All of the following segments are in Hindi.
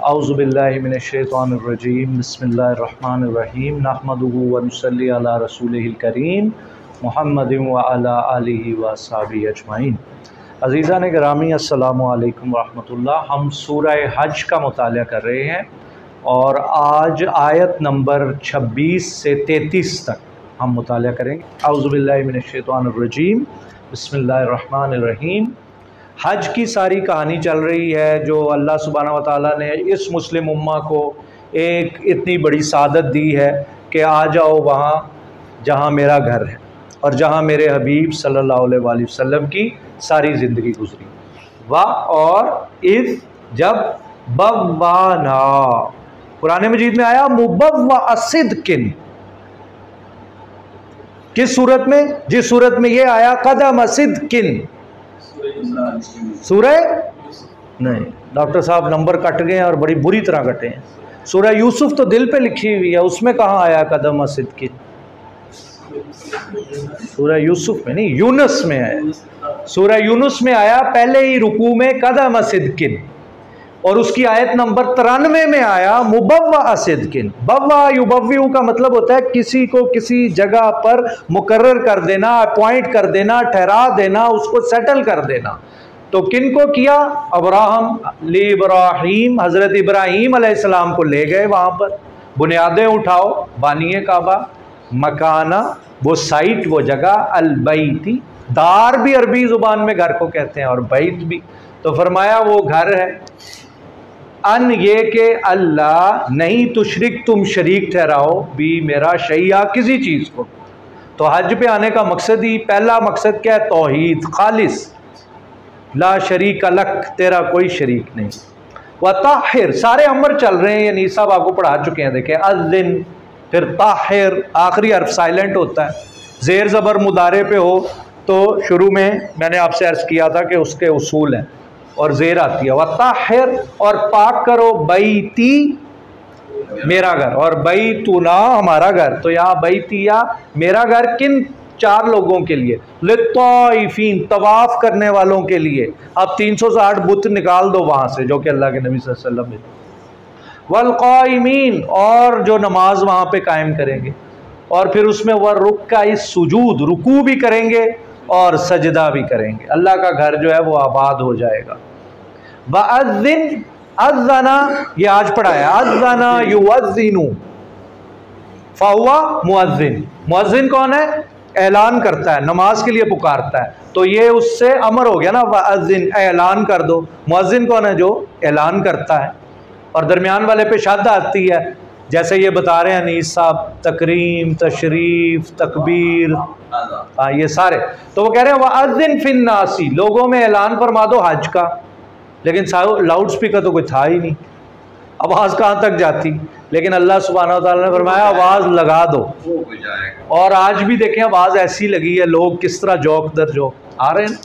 औज़ुबिल्लाहि मिनश्शैतानिर्रजीम बिस्मिल्लाहिर्रहमानिर्रहीम नहमदुहु व नुसल्ली अला रसूलिहिल करीम मुहम्मदिन व अला आलिहि व अस्हाबिहि अजमाइन। अज़ीज़ान गिरामी अस्सलामु अलैकुम व रहमतुल्लाह। हम सूरह हज का मुताला कर रहे हैं और आज आयत नंबर 26 से 33 तक हम मुताला करेंगे। औज़ुबिल्लाहि मिनश्शैतानिर्रजीम बिस्मिल्लाहिर्रहमानिर्रहीम। हज की सारी कहानी चल रही है जो अल्लाह सुब्हानहू व तआला ने इस मुस्लिम उम्मा को एक इतनी बड़ी सादत दी है कि आ जाओ वहाँ जहाँ मेरा घर है और जहाँ मेरे हबीब सल्लल्लाहु अलैहि वसल्लम की सारी ज़िंदगी गुजरी। वाह और इज़ जब बव्वाना कुरान मजीद में आया मुबव्वा सिद्किन। किस सूरत में? जिस सूरत में ये आया कदम सिद्किन। सूरह नहीं, डॉक्टर साहब नंबर कट गए हैं और बड़ी बुरी तरह कटे हैं। सूरह यूसुफ तो दिल पे लिखी हुई है, उसमें कहाँ आया कदम सिद्किन? सूरह यूसुफ में नहीं, यूनुस में आया। सूरह यूनुस में आया पहले ही रुकू में कदम सिद्किन और उसकी आयत नंबर 93 में आया मुबव्वा सिद्किन। बव्वा युबव्विउ का मतलब होता है किसी को किसी जगह पर मुकर्रर कर देना, अपॉइंट कर देना, ठहरा देना, उसको सेटल कर देना। तो किन को किया? अब्राहम इब्राहीम, हज़रत इब्राहीम अलैहिस्सलाम को ले गए वहाँ पर। बुनियादें उठाओ, बानिए काबा, मकाना वो साइट, वो जगह, अल-बैती, दार भी अरबी ज़ुबान में घर को कहते हैं और बैत भी। तो फरमाया वो घर है। अन ये के अल्लाह नहीं तुशरिक, तुम शरीक ठहराओ भी मेरा शैया किसी चीज़ को। तो हज पे आने का मकसद ही, पहला मकसद क्या है? तौहीद, खालिस, ला शरीक लक, तेरा कोई शरीक नहीं। व ताहिर, सारे अमर चल रहे हैं, ये नीसा साहब आपको पढ़ा चुके हैं। देखें अज़्ज़िन, फिर ताहिर, आखिरी हर्फ साइलेंट होता है। ज़ेर ज़बर मुदारे पे हो तो शुरू में मैंने आपसे अर्ज़ किया था कि उसके उसूल हैं और ज़ेर आती है। व ताहिर, और पाक करो, बैती मेरा घर, और बैतुना हमारा घर। तो यहाँ बैतिया मेरा घर किन? चार लोगों के लिए। लित्ताइफीन, तवाफ़ करने वालों के लिए। अब 360 बुत निकाल दो वहाँ से जो कि अल्लाह के नबी सल्लल्लाहु अलैहि वसल्लम। वल क़ाइमीन, और जो नमाज वहाँ पे कायम करेंगे। और फिर उसमें वह रुक्का सुजूद, रुकू भी करेंगे और सजदा भी करेंगे। अल्लाह का घर जो है वो आबाद हो जाएगा। वअज़्ज़िन, अज़्ज़ना ये आज पढ़ाया, अज़्ज़ना युअज़्ज़िनु फ़हुवा मुअज़्ज़िन। मुअज़्ज़िन कौन है? ऐलान करता है, नमाज के लिए पुकारता है। तो ये उससे अमर हो गया ना, वअज़्ज़िन, ऐलान कर दो। मुअज़्ज़िन कौन है? जो ऐलान करता है। और दरमियान वाले पे शद आती है, जैसे ये बता रहे हैं अनीस साहब, तकरीम, तशरीफ, तकबीर, हाँ ये सारे। तो वो कह रहे हैं वअज़्ज़िन फिन्नासी, लोगों में ऐलान फरमा दो हज का। लेकिन लाउड स्पीकर तो कोई था ही नहीं, आवाज़ कहाँ तक जाती? लेकिन अल्लाह सुब्हानहू व तआला ने फरमाया आवाज़ लगा दो। और आज भी देखें आवाज़ ऐसी लगी है, लोग किस तरह जोक दर जोक आ रहे हैं।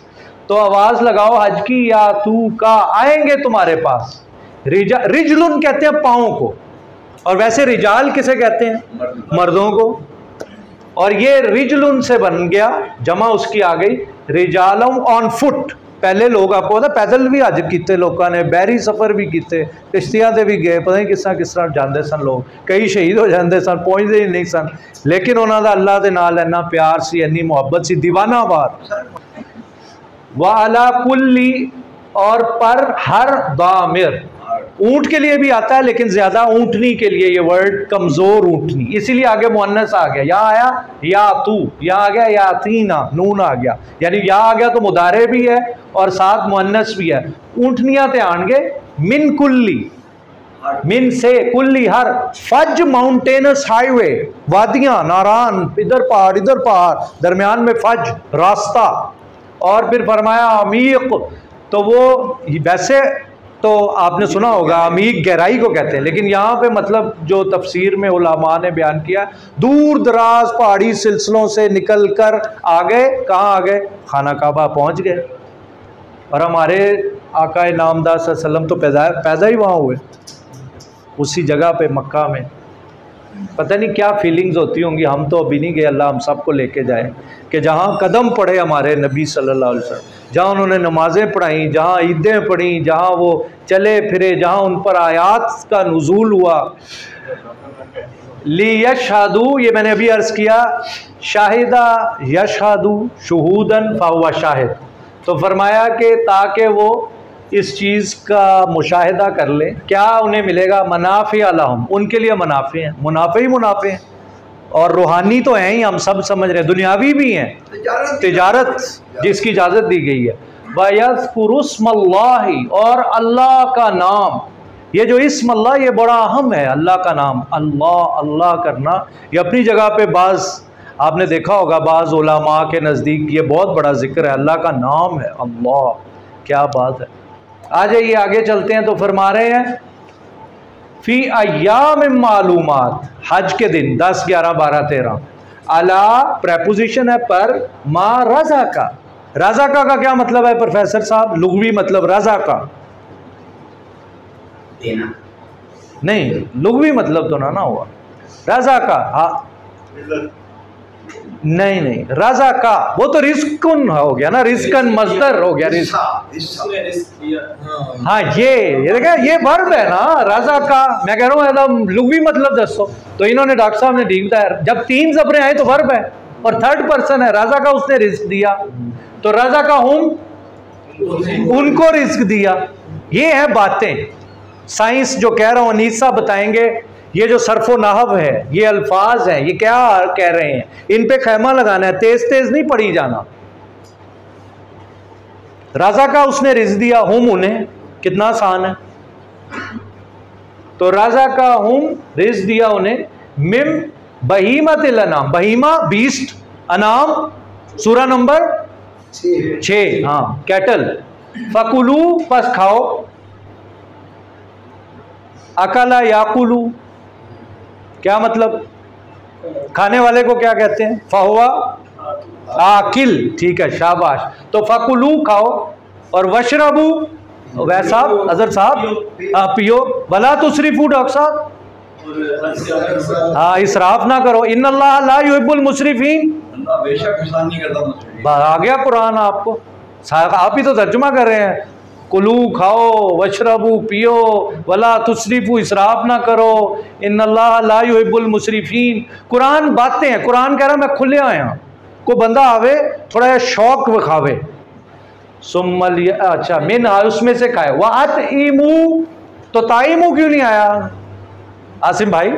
तो आवाज़ लगाओ हज की, या तू का आएंगे तुम्हारे पास। रिजलुन कहते हैं पाँव को, और वैसे रिजाल किसे कहते हैं? मर्दों को। और ये रिजलुन से बन गया, जमा उसकी आ गई रिजालम ऑन फुट। पहले लोग आपको पता पैदल भी हज किते, लोगों ने बहरी सफ़र भी किते, किश्तियां से भी गए, पता नहीं किस तरह जाते सन लोग, कई शहीद हो जाते सन, पहुँचते ही नहीं सन। लेकिन उन्होंने अल्लाह के नाल इन्ना प्यार सी, इन्नी मुहब्बत सी, दीवाना बार। व अला कुल्ली, और पर हर दामिर, ऊँट के लिए भी आता है लेकिन ज़्यादा ऊँटनी के लिए ये वर्ड, कमज़ोर ऊँटनी, इसीलिए आगे मुअन्नस आ गया। यहाँ आया या तू, यहाँ आ गया या तीना, नून आ गया, यानी यहाँ आ गया तो मुदारे भी है और साथ मुअन्नस भी है। ऊँटनियाँ ध्यान गए, मिन कुल्ली, मिन से, कुल्ली हर, फज माउंटेनस हाईवे, वादियाँ, नारान, इधर पहाड़, दरमियान में फज रास्ता। और फिर फरमाया अमीक, तो वो वैसे तो आपने सुना होगा अमीक गहराई को कहते हैं, लेकिन यहाँ पे मतलब जो तफसीर में उलमा ने बयान किया, दूर दराज पहाड़ी सिलसिलों से निकल कर आ गए। कहाँ आ गए? खाना काबा पहुँच गए। और हमारे आका नामदार सल्लल्लाहु अलैहि वसल्लम तो पैदा ही वहाँ हुए, उसी जगह पे, मक्का में। पता नहीं क्या फीलिंग्स होती होंगी, हम तो अभी नहीं गए, अल्लाह हम सबको लेके जाए कि जहाँ कदम पड़े हमारे नबी सल्लल्लाहु अलैहि वसल्लम, जहाँ उन्होंने नमाज़ें पढ़ाई, जहाँ ईदें पढ़ी, जहाँ वो चले फिरे, जहाँ उन पर आयात का नुज़ूल हुआ। ली यशहादू, ये मैंने अभी अर्ज़ किया, शाहिदा यशहादू शुहूदन फ़हुवा शाहिद, तो फरमाया कि ताकि वो इस चीज़ का मुशाहिदा कर ले, क्या उन्हें मिलेगा, मनाफ़िअ लहुम, उनके लिए मुनाफ़े हैं, मुनाफ़े ही मुनाफ़े हैं, और रूहानी तो हैं ही, हम सब समझ रहे हैं, दुनियावी भी हैं, तिजारत जिसकी इजाज़त दी गई है। वयज़्कुरुस्मल्लाहि, और अल्लाह का नाम, ये जो इस्म अल्लाह ये बड़ा अहम है, अल्लाह का नाम, अल्लाह अल्लाह करना, ये अपनी जगह पे बाज़ आपने देखा होगा, बाज़ उलमा के नज़दीक ये बहुत बड़ा जिक्र है, अल्लाह का नाम है अल्लाह, क्या बात है। आ जाइए आगे चलते हैं, तो फरमा रहे हैं फ़ी अय्याम मालूमात, हज के दिन 10, 11, 12, 13, अला प्रेपोजिशन है पर, मा रज़ा का क्या मतलब है प्रोफेसर साहब, लुग़वी मतलब रज़ा का देना नहीं, लुग़वी मतलब तो ना हुआ रज़ा का, हाँ नहीं रज़ा का वो तो रिस्कन हो गया ना, रिस्कन मज़दर हो गया, रिस्क, हाँ ये देखा, ये वर्ब है ना रज़ा का, मैं कह रहा हूँ एकदम लुग़वी मतलब दसो, तो इन्होंने डॉक्टर साहब ने ठीक बताया, जब 3 ज़बरें आए तो वर्ब है और थर्ड पर्सन है, रज़ा का उसने रिस्क दिया, तो रज़ा का हूँ उनको रिस्क दिया। ये है बातें, साइंस जो कह रहा हूँ अनीसा बताएंगे, ये जो सरफो नहव है, ये अल्फाज हैं, ये क्या कह रहे हैं, इन पे खैमा लगाना है, तेज तेज नहीं पढ़ी जाना। रज़ा का उसने रिज़्क दिया, हुम उन्हें, कितना आसान है, तो रज़ा का हुम रिज़्क दिया उन्हें, मिम बहीमतिल अनाम, बहीमा बीस्ट, अनाम सूरा नंबर 6, हाँ कैटल, फकुलू पस खाओ, अकला याकुलू क्या मतलब, खाने वाले को क्या कहते हैं, फहुआ आकिल, ठीक है शाबाश, तो फकुलू खाओ, और वशरबू, वैसा अजहर साहब पियो, वला तुसरिफू डॉक्टर साहब, हाँ इसराफ ना करो, इन्नल्लाह ला युहिब्बुल मुसरिफीन, बेशक इहसान नहीं करता, आ गया कुरान आपको, आप ही तो तर्जुमा कर रहे हैं, कुलू खाओ, वशरबू पियो, वला तुसरिफू इसराफ ना करो, इन्नल्लाह ला युहिब्बुल मुसरिफीन। कुरान बातें हैं, कुरान कह रहा मैं खुले आया, को बंदा आवे थोड़ा शौक विखावे, सुम्मल अच्छा मिन उसमें से खाए, वह अतईमू, तो ताईमू क्यों नहीं आया आसिम भाई,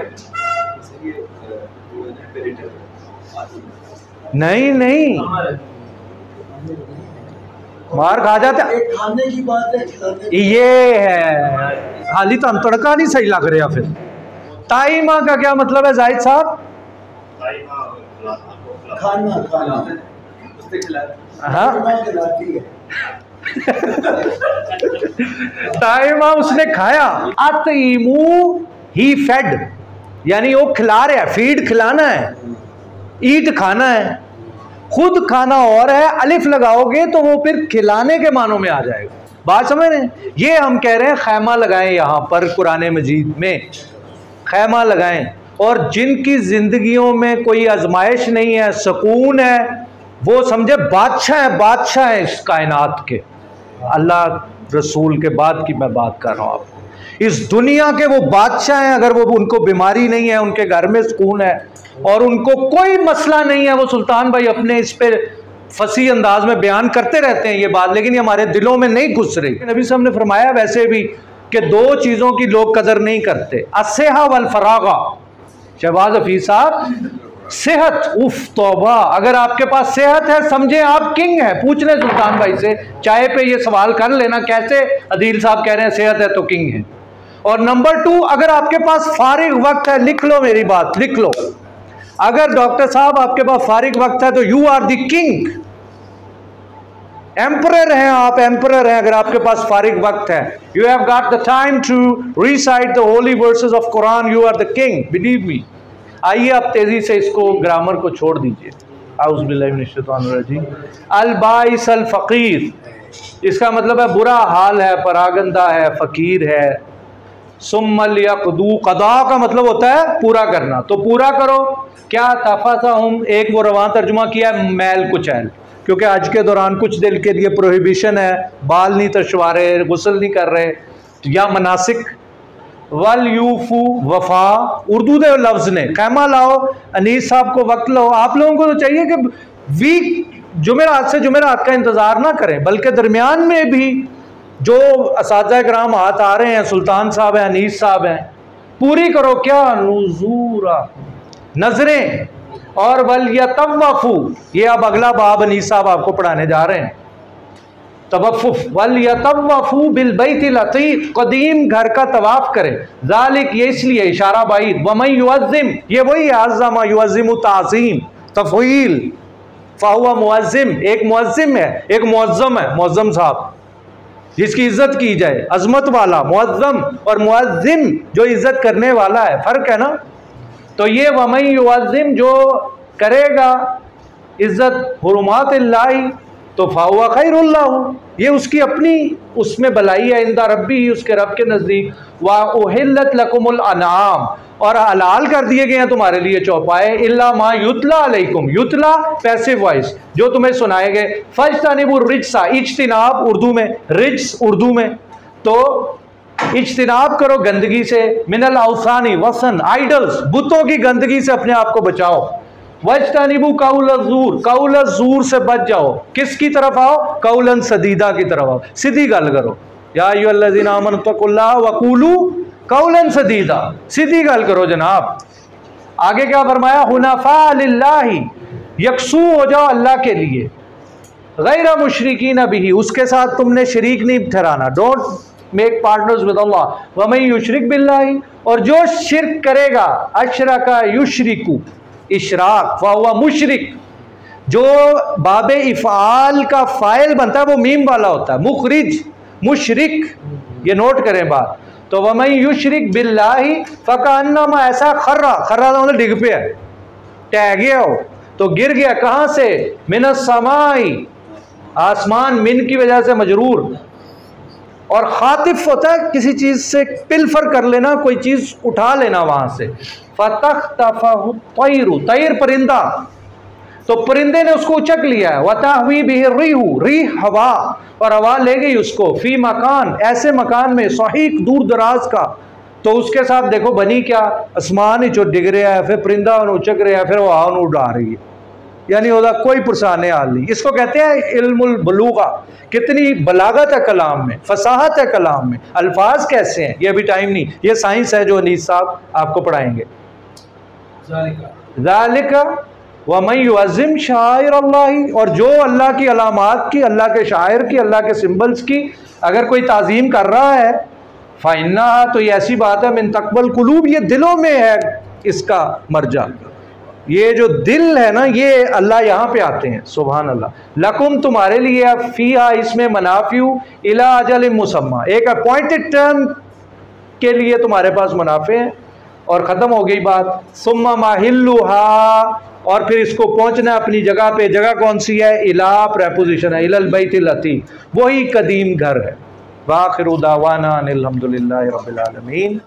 नहीं मार खा जाते, खाने की बात है, ये है हाली तो तड़का नहीं सही लग रहा। फिर ताईमा का क्या मतलब है जाहिद साहब, हाँ ताईमा उसने खाया, अतईमू ही फेड, यानी वो खिला रहा है, फीड खिलाना है, ईट खाना है, खुद खाना और है, अलिफ लगाओगे तो वो फिर खिलाने के मानों में आ जाएगा, बात समझ रहे हैं। ये हम कह रहे हैं खैमा लगाएं, यहाँ पर कुरान मजीद में खैमा लगाएं, और जिनकी जिंदगियों में कोई आजमाइश नहीं है, सुकून है, वो समझे बादशाह है इस कायनात के, अल्लाह रसूल के बाद की मैं बात कर रहा हूँ आपको, इस दुनिया के वो बादशाह हैं। अगर वो उनको बीमारी नहीं है, उनके घर में सुकून है और उनको कोई मसला नहीं है, वो सुल्तान भाई अपने इस पे फसी अंदाज में बयान करते रहते हैं ये बात, लेकिन ये हमारे दिलों में नहीं घुस रही। नबी साहब ने फरमाया वैसे भी कि 2 चीज़ों की लोग कदर नहीं करते, अस्सेहा वल फरागा। शहबाज हफीज साहब, सेहत, उफ तौबा, अगर आपके पास सेहत है समझे आप किंग है। पूछ लें सुल्तान भाई से, चाय पे ये सवाल कर लेना, कैसे अदील साहब कह रहे हैं सेहत है तो किंग है। और नंबर 2, अगर आपके पास फारिग वक्त है, लिख लो मेरी बात, लिख लो, अगर डॉक्टर साहब आपके पास फारिग वक्त है तो you are the king, emperor हैं आप, एम्परर हैं। अगर आपके पास फारिग वक्त है, you have got the time to recite the holy verses of Quran, you are the king, believe me. आइए आप तेजी से इसको ग्रामर को छोड़ दीजिए। आउज़ु बिल्लाहि मिनश शैतानिर रजीम। अल बाइस अल फकीर, इसका मतलब है बुरा हाल है, परागंदा है, फकीर है। सुम्मल यक़दू, क़दा का मतलब होता है पूरा करना, तो पूरा करो। क्या तफ़सहुम, एक वो रवां तर्जुमा किया मैल कुचैल, क्योंकि आज के दौरान कुछ दिन के लिए प्रोहिबिशन है, बाल नहीं तशवा रहे, गुस्ल नहीं कर रहे, या मनासिक। वल यूफू वफा, उर्दू के लफ्ज़ ने, खैमा लाओ, अनीस साहब को वक्त लो। आप लोगों को तो चाहिए कि वीक जुमेरात से जुमेरात का इंतज़ार ना करें, बल्कि दरमियान में भी जो असातिज़ा कराम हाथ आ रहे हैं, सुल्तान साहब हैं, अनीस साहब हैं, पूरी करो। क्या नुज़ूरा, नजरें। और वल यतवफ़ू, ये अब अगला बाब अनीस साहब आपको पढ़ाने जा रहे हैं, तवफ़ुफ़। वल यतवफ़ू बिल बैतिल अतीक़, कदीम घर का तवाफ़ करें। ज़ालिक, ये इसलिए इशारा बाईद, वमन युअज़्ज़िम, ये वही अज़्ज़मा युअज़्ज़िमु ताज़ीम, तफ़ईल, फ़हुवा मुअज़्ज़िम, एक मुअज़्ज़िम है, एक मुअज़्ज़म है, मुअज़्ज़म साहब जिसकी इज्जत की जाए, अजमत वाला मुअज़्ज़म, और मुअज़्ज़िम जो इज्जत करने वाला है, फ़र्क है ना। तो ये वमन युअज़्ज़िम जो करेगा इज्जत हुरुमातिल्लाहि, तो फ़हुवा खैरुल लहू, ये उसकी अपनी उसमें भलाई है, इंदा रब्बी, उसके रब के नज़दीक। वा उहिल्लत लकुमुल अनआम, और हलाल कर दिए गए हैं तुम्हारे लिए चौपाए, इल्ला मा युतला अलैकुम, युतला पैसिव वॉइस, जो तुम्हें सुनाए गए। फज्तनिबुर रिज्सा, इज्तिनाब उर्दू में, रिज्स उर्दू में, तो इज्तिनाब करो गंदगी से, मिनल औसानी, वसन, आइडल्स, बुतों की गंदगी से अपने आप को बचाओ। वज्तनिबू कौल ज़ूर, कौल ज़ूर से बच जाओ। किसकी तरफ आओ? कौलन सदीदा की तरफ आओ, सीधी गल करो। या अय्युहल्लज़ीना आमनू तक़ुल्लाह वक़ूलू कौलन सदीदा, सीधी गल करो जनाब। आगे क्या फरमाया? हुनफ़ा लिल्लाहि, यकसू हो जाओ अल्लाह के लिए, गैर मुशरिकीन बिही, उसके साथ तुमने शरीक नहीं ठहराना, डोंट मेक पार्टनर्स विद अल्लाह। वमन युशरिक बिल्लाहि, और जो शिरक करेगा, अशरका युशरिकु, इशराक, फ़हुवा मुशरिक, जो बाबे इफ़ाल का फ़ाइल बनता है वो मीम वाला होता है, मुखरिज, मुशरिक, ये नोट करें बात। तो वमन युशरिक बिल्लाहि फ़कअन्नमा, ऐसा खर्रा, खर्रा मतलब डिग पे है, टह गया हो, तो गिर गया कहाँ से? मिनस समाई, आसमान, मिन की वजह से मजरूर, और खातिफ होता है किसी चीज से पिलफर कर लेना, कोई चीज उठा लेना वहां से। फतख्तफहु तैरु, तैर परिंदा, तो परिंदे ने उसको उचक लिया है। वतहवी बिही रिहु, रिह हवा, और हवा ले गई उसको, फी मकान, ऐसे मकान में, सहीक, दूर दराज का। तो उसके साथ देखो बनी क्या, आसमान ही जो डिग रहा है, फिर परिंदा उचक रहा है, फिर वो हवा उड़ा रही है, यानी उसका कोई पुरसाने हाल नहीं। इसको कहते हैं इल्मुल बलूगा। कितनी बलागत है कलाम में, फसाहत है कलाम में, अल्फाज कैसे हैं, ये अभी टाइम नहीं, ये साइंस है जो अनीस साहब आपको पढ़ाएंगे। ज़ालिका वमन युअज़्ज़िम शाइर अल्लाह, और जो अल्लाह की अलामात की, अल्लाह के शायर की, अल्लाह के सिंबल्स की अगर कोई ताज़ीम कर रहा है, फ़इन्ना, तो ये ऐसी बात है, मिन तक़वल कुलूब, ये दिलों में है इसका मर्जा। ये जो दिल है ना, ये अल्लाह यहाँ पे आते हैं, सुभान अल्लाह। लकुम, तुम्हारे लिए, फ़ीहा, इसमें मनाफ़िउ, इला अजल मुसम्मा, एक अपॉइंटेड टर्म के लिए तुम्हारे पास मुनाफे हैं, और ख़त्म हो गई बात। सुम्मा माहिल्लुहा, और फिर इसको पहुँचना अपनी जगह पे, जगह कौन सी है? इला प्रेपोजिशन है, इलल बैतिल अतीक़, वही कदीम घर है। वाखिरु दावाना अनिल हम्दुलिल्लाहि रब्बिल आलमीन।